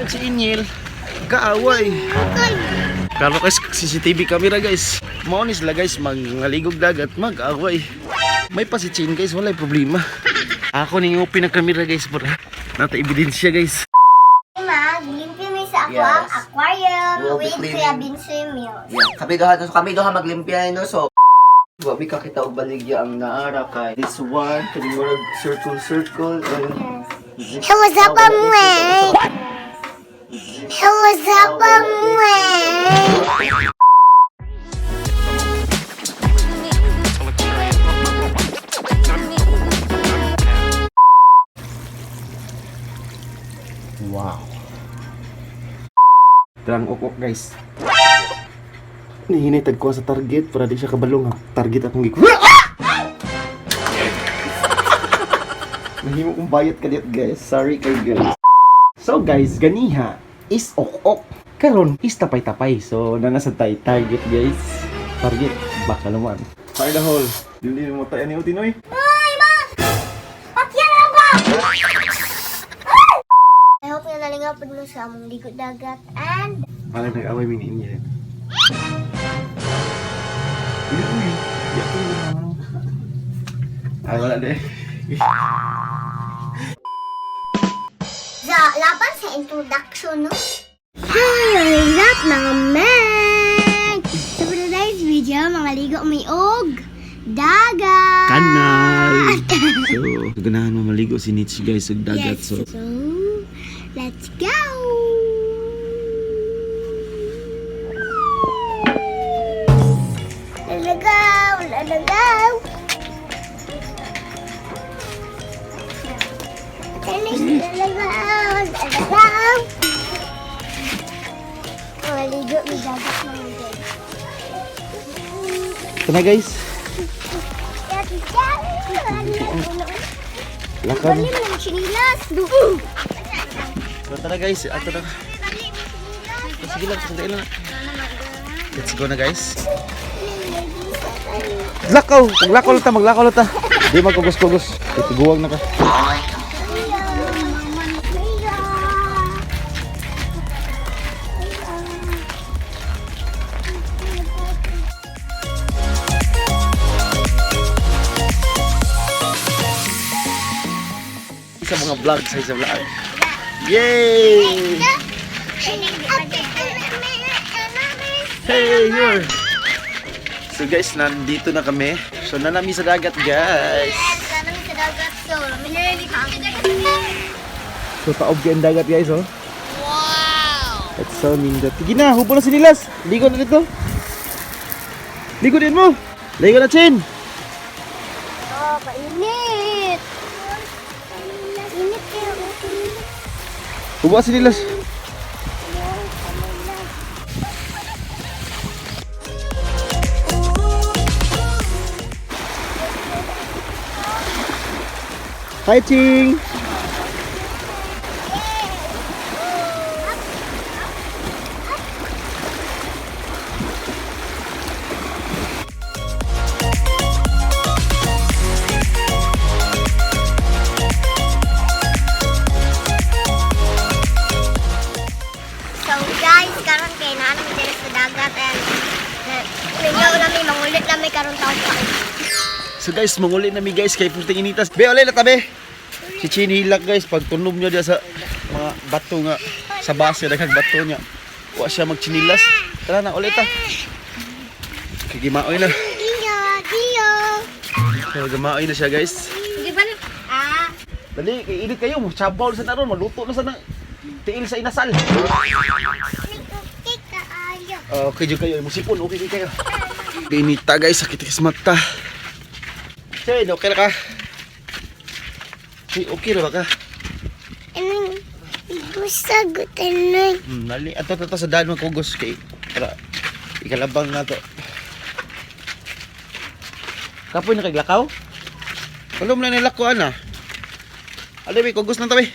si Inyel kaaway. Karo guys, CCTV camera guys. Mao ni sila guys mangaligog dagat mag-away. May pa si Chin guys, walay problema. Ako ning upin ang camera guys para nata ebidensya guys. Maglimpyo mi sa ako ang aquarium with Kuya Binsoy Mills. Yeah, kami doha maglimpya no so. Wabi ka kita og baligya ang naara kay this one kani murag circle and Hello sa pamwe. Hello sa pamwe. Wow. Terang okok guys. Nihinitag ko sa target para di siya kabalong ha. Target akong giko. Mahimo kong bayat kalit guys. Sorry kay guys. So guys, ganiha is ok-ok. Karon is tapay-tapay. So nanasa tayo target guys. Target baka naman. Fire the hole. Dili mo tayo ni Utinoy. Ay, ma! Pakyan lang ba? I hope nga nalingapod mo sa among ligot dagat and Parang nag-away mini niya. Uy, yakin mo naman. Ay, wala deh. sa laban sa introduction, no? Hi, what's up mga meg? Sa today's video, mga ligo may og dagat. Kanal! So, ganahan mo maligo si Nitch guys sa dagat. Yes, So, let's go! Lalagaw! Lalagaw! Lalagaw! Lalagaw! Maligo, may dagat na yun guys. ito na guys. Lakad. Bali mo ng chinilas! Ito na guys. Ito na. Sige lang, sandali lang. Let's go na guys. Lakaw! Maglakaw lang ta. Di magkugos-kugos. Tiguwag na ka. Sa mga vlog sa isang vlog. Yay! Hey, here! So guys, nandito na kami. So nanami sa dagat guys. Nanami sa dagat. So, minarili pa ang So taob kayo ang dagat guys oh. Wow! It's so nindot. Sige na, hubo na si Nilas. Ligo na dito. Ligo din mo. Ligo na Chin. Oh, painit! Init kayo. Hubo si Nilas. Hi Ching! So guys, karon kay naano mi diri sa dagat and mingaw nami mangulit nami karon taon pa. So guys, manguli na mi guys kay puting initas. Be, olay na tabi. Si Chin hilak guys pag tunog niya diya sa mga bato nga sa base daghang bato niya. Wa siya magchinilas. Tara na, olay ta. Kay gimaoy na. Diyo. So gimaoy na siya guys. Di ba? Ah, Dali, kay init kayo, chabaw sa naron, maluto na sa tiil sa inasal. nagkukit ka ayo. Okay dyan kayo, musipon, okay din kayo. Inita guys, sakit sa mata. Chin, okay na ka? Okay na ba ka? Anong gusagot anong? Nali, ato sa daan magkugos kay para ikalabang na to. Kapoy na kaglakaw? Kalom na nilakuan na. Alay, may kugos na tabi.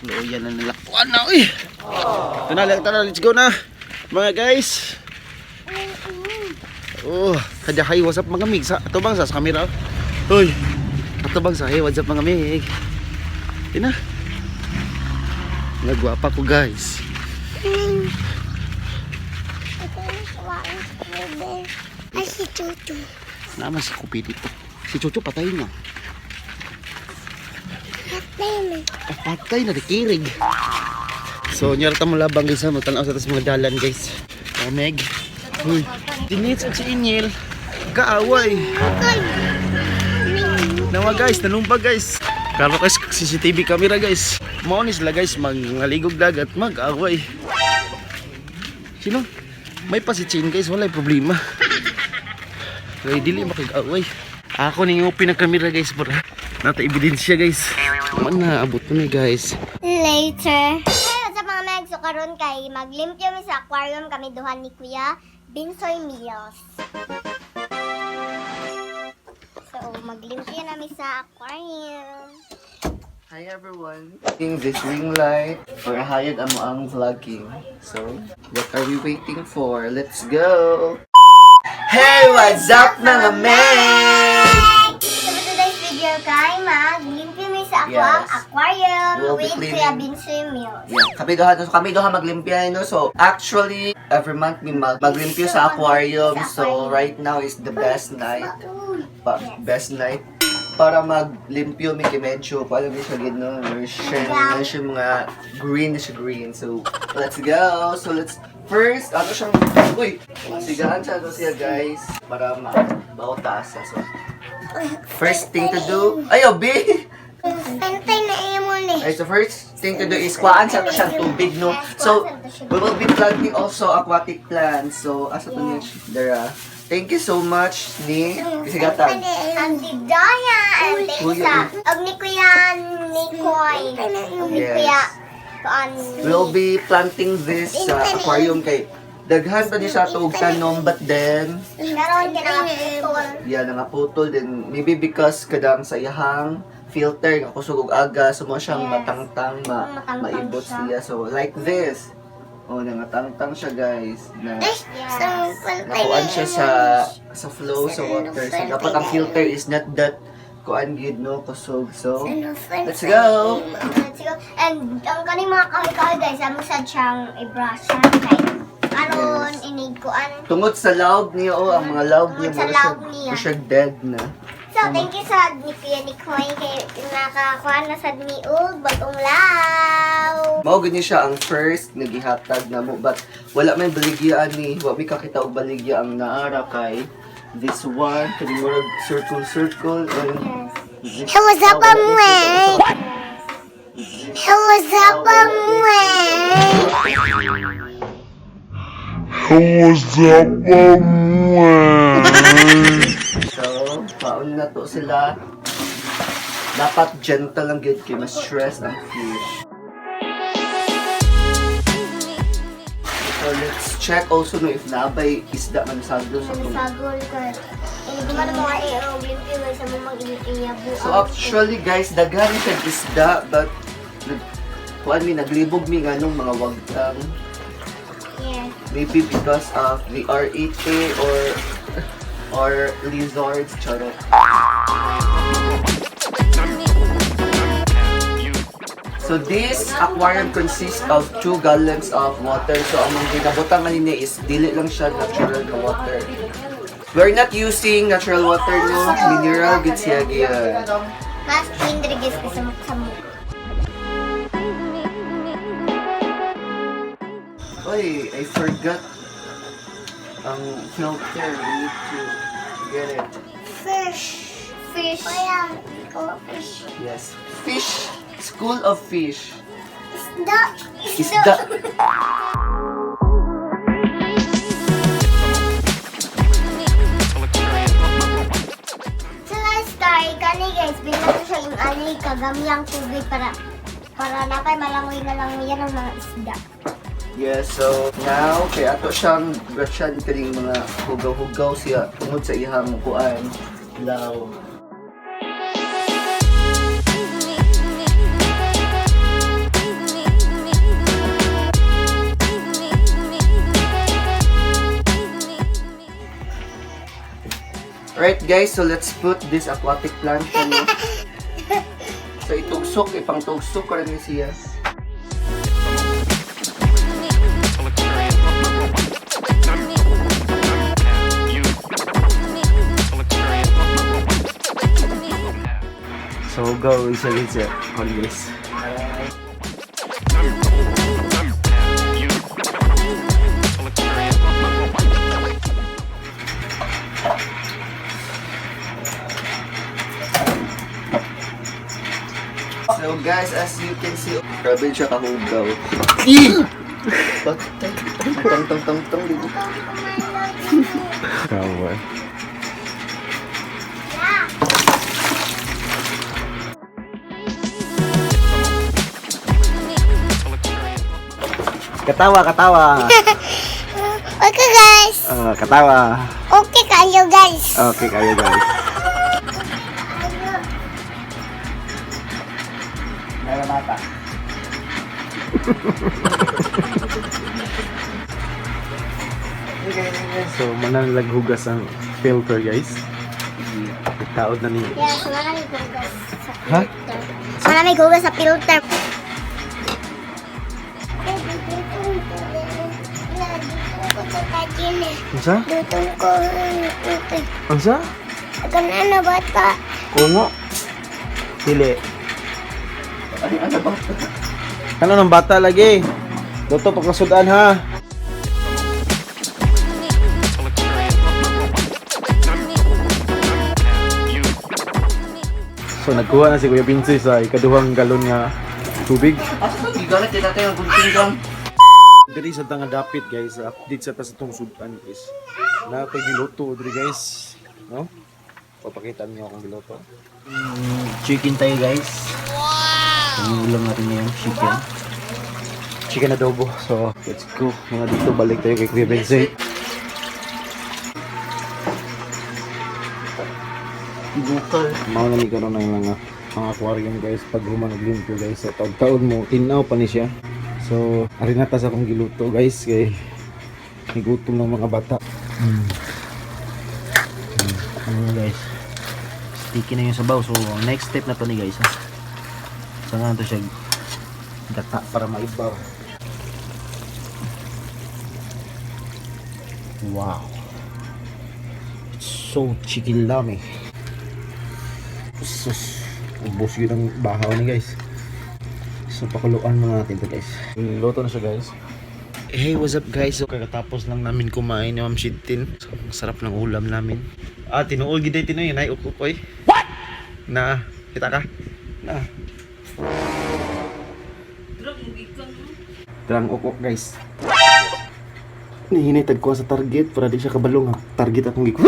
Loyan na nilakuan na, uy. Ito na, let's go na. Mga guys. Oh, kadya hi, what's up mga mig? Ato bang sa camera? Uy, ato bang sa hey, what's up mga mig? Ina. Nagwapa ko guys. Ay, si Chuchu. Naman si Kupi dito. Si Chucho patay na. Patay na, dikirig. So, nyarata mo labang guys ha. Magtanaw sa atas mga dalan guys. Meg. Uy. Dinits at si Inyel. Kaaway. Nawa guys, nanumpa guys. Karo guys, CCTV camera guys. Mao ni sila guys, maghaligog dagat, mag-away. Sino? May pa si Chin guys, walay problema. Kaya dili makag-away. Ako ning upin ng camera guys, para nata ebidensya guys. Mana abot mo ni guys. Later. Hey, sa mga meg, so karon kay maglimpyo mi sa aquarium kami duhan ni Kuya Binsoy Meals. So, maglimpyo namin sa aquarium. Hi everyone! In this ring light, for hayag amo ang vlogging. So, what are we waiting for? Let's go! Hey! What's up mga men? So, for today's video kay maglimpyo mi sa ako ang Yes. aquarium We'll be with cleaning. Kuya Binsoy Meals. Yeah, kami doha maglimpya no. So, actually, every month may maglimpyo sa aquarium. So, right now is the best night. Best night para maglimpyo mi kay medyo paano mi siya gino siya mga green. So let's go. So let's first ano siyang sigaan siya guys para mautaasa. So first thing to do B. Pantay na iyo mo ni. So first thing to do is kuhaan sa siyang tubig no. So we will be planting also aquatic plants. So asa to niya there. Thank you so much ni Kasigatan. Auntie Daya and Lisa. Og ni Kuya Nikoy. Og ni Kuya We'll be planting this aquarium kay daghan pa ni siya to og tanom but then karon kinaputol. nangaputol then maybe because kadang sa iyahang filter nga kusog og aga so mo siyang matangtang maibot siya so like this. Oh, nangatangtang siya guys na nakuan siya sa flow sa water. So dapat ang filter is not that kuan gid no kusog. So let's go. Let's go. And ang kaning mga kahoy-kahoy guys, amo sad siyang i-brush kay aron inig kuan. Tungod sa laog niya ang mga laog niya Tungod sa laog niya. siya dead na. So thank you sa ni Kuya Nikoy kay nakakuha na sad mi og bagong law. Mao gani siya ang first nagihatag na mo but wala may baligya ni wa mi kakita og baligya ang naara kay this one kay murag circle and What's up, What's up, so paon na to sila dapat gentle lang gid kay mas stress ang fish. So let's check also no if naabay isda man sagol sa tubig. Sagol ka. Ini gumana mo ay limpyo sa mo mag-iyabu. So actually guys, daghan siya isda but kuan mi naglibog mi nganong mga wagtang. Yes. Maybe because of the RET or lizards charot. So this aquarium consists of 2 gallons of water. So ang ginabutan kanina is dili lang siya natural na water. We're not using natural water no, mineral gid siya gyud. Mas Indrigis ka sa mukha. Oy, I forgot ang filter. We need to get it. Fish. Kaya, fish. Yes. Fish. School of fish. Isda. So let's start. Kani guys, bigla siya yung ali kagamyang tubig para napay malangoy na lang yan ang mga isda. Yes, so now kay ato siyang brushan kaning mga hugaw-hugaw siya tungod sa ihang kuan law. Right guys, so let's put this aquatic plant ano. So itugsok, ipang tugsok ko rin siya. kahugaw isa guys. Always. So guys, as you can see, grabe siya kahugaw. Patay. Tang dito. Kawa. Katawa. Okay guys. Katawa. Okay kayo guys. Okay kayo guys. Meron mata. So, manang hugas ang filter guys. Itaod na niya. Yes, marami gugas sa Ha? filter. Marami gugas sa filter. Unsa? Dutong ko tubig. Unsa? Aga na bata. Kungo. Pili. Ano ba? Ano ng bata lagi? Dito pagkasudan ha. So nagkuha na si Kuya Vinci sa ikaduhang galon nga tubig. Asa to gigamit kita tayo ng gunting gang. Diri sa tanga dapit guys, update sa tas itong sudan guys. Na kay giluto diri guys, no? Papakita niyo akong giluto. Chicken tayo guys. Wow! Ulam natin ngayon, chicken. Chicken adobo. So, let's go. Mga dito balik tayo kay Kuya Vinci. Bukal. Mao na ni karon ang mga aquarium guys pag humanag-limpyo guys. Sa taon mo tinaw pa ni siya. So, ari na ta sa akong giluto guys kay nigutom ng mga bata. Ano guys? Sticky na yung sabaw. So, next step na to ni guys. Ha? So, nga to siya gata para maibaw. Wow. It's so chicken yummy. Sus, ubos yun ang bahaw ni guys. So, pakuluan mo natin to guys. Luto na siya guys. Hey, what's up guys? So, kakatapos lang namin kumain ni Ma'am Shintin. So, ang sarap ng ulam namin. Tinuol giday tinoy, nay ukupoy. What? Na, kita ka? Na. Drang ukok guys. Nihinitag ko sa target para di siya kabalong ha. Target akong giko.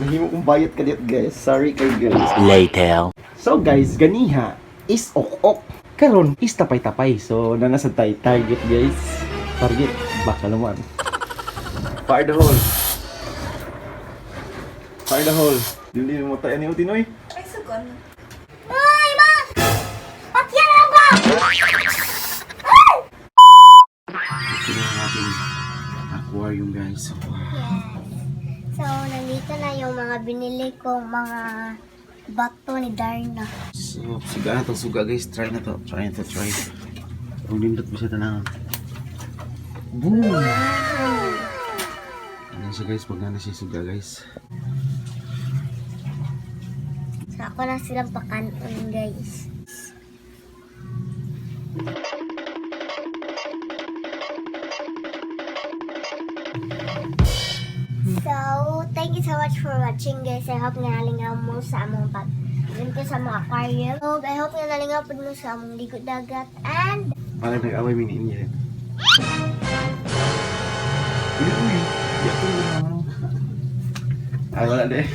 Nahimo kong bayat ka dit guys. Sorry kay guys. Later. So guys, ganiha is ok-ok. Karon is tapay-tapay. So, nanasa tayo target guys. Target, baka naman. Fire the hole. Fire the hole. Dili mo tayo ni Utinoy. Ay, sugon. Ay, ma! Patyan na ba? Ito na natin aquarium guys. So, nandito na yung mga binili kong mga bato ni Darna. So, suga na to, suga guys. Try na to. Try. Kung lindot mo siya tanangan. Boom! Ano siya guys, pag na siya suga guys. So, ako na silang pakanon, guys. So, thank you so much for watching, guys. I hope nga nalingaw mo sa among pag-limpyo sa mga aquarium. So, I hope nga nalingaw po mo sa among ligot dagat. And, Parang nag-away mini niya. Uy. Yato na. Ay, wala na eh.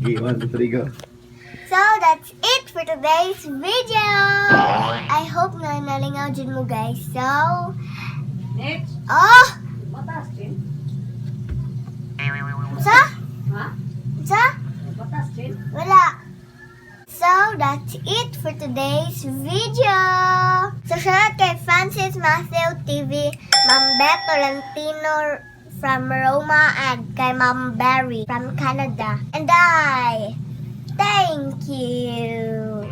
Okay, 1, 2, 3, go. so, that's it for today's video. I hope nga nalingaw dyan mo, guys. So, Nitch, oh! batas din. Sa? Ha? Sa? Batas din. Wala. So, that's it for today's video. So, shoutout kay Francis Matthew TV, Ma'am Beth Tolentino from Roma, and kay Ma'am Barry from Canada. And I thank you.